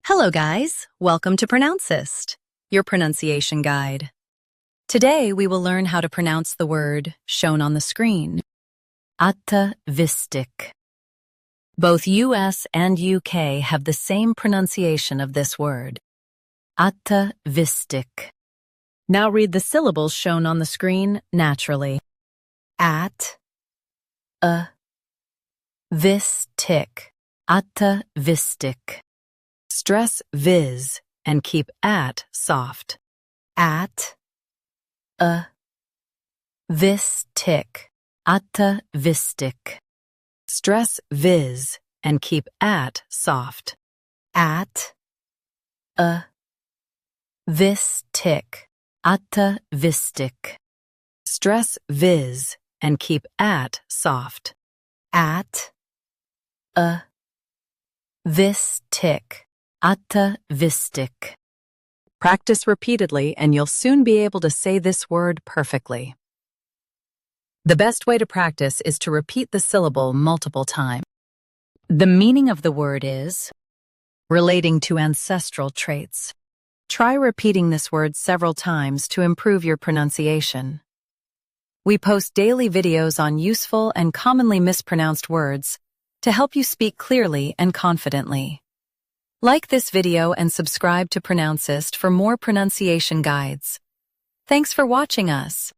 Hello guys, welcome to Pronouncist, your pronunciation guide. Today we will learn how to pronounce the word shown on the screen, ATAVISTIC. Both US and UK have the same pronunciation of this word, ATAVISTIC. Now read the syllables shown on the screen naturally. ATAVISTIC, ATAVISTIC. Stress vis and keep at soft. ATAVISTIC, ATAVISTIC. Stress vis and keep at soft. ATAVISTIC, ATAVISTIC. Stress vis and keep at soft. ATAVISTIC, ATAVISTIC. Practice repeatedly and you'll soon be able to say this word perfectly. The best way to practice is to repeat the syllable multiple times. The meaning of the word is relating to ancestral traits. Try repeating this word several times to improve your pronunciation. We post daily videos on useful and commonly mispronounced words to help you speak clearly and confidently. Like this video and subscribe to Pronouncist for more pronunciation guides. Thanks for watching us.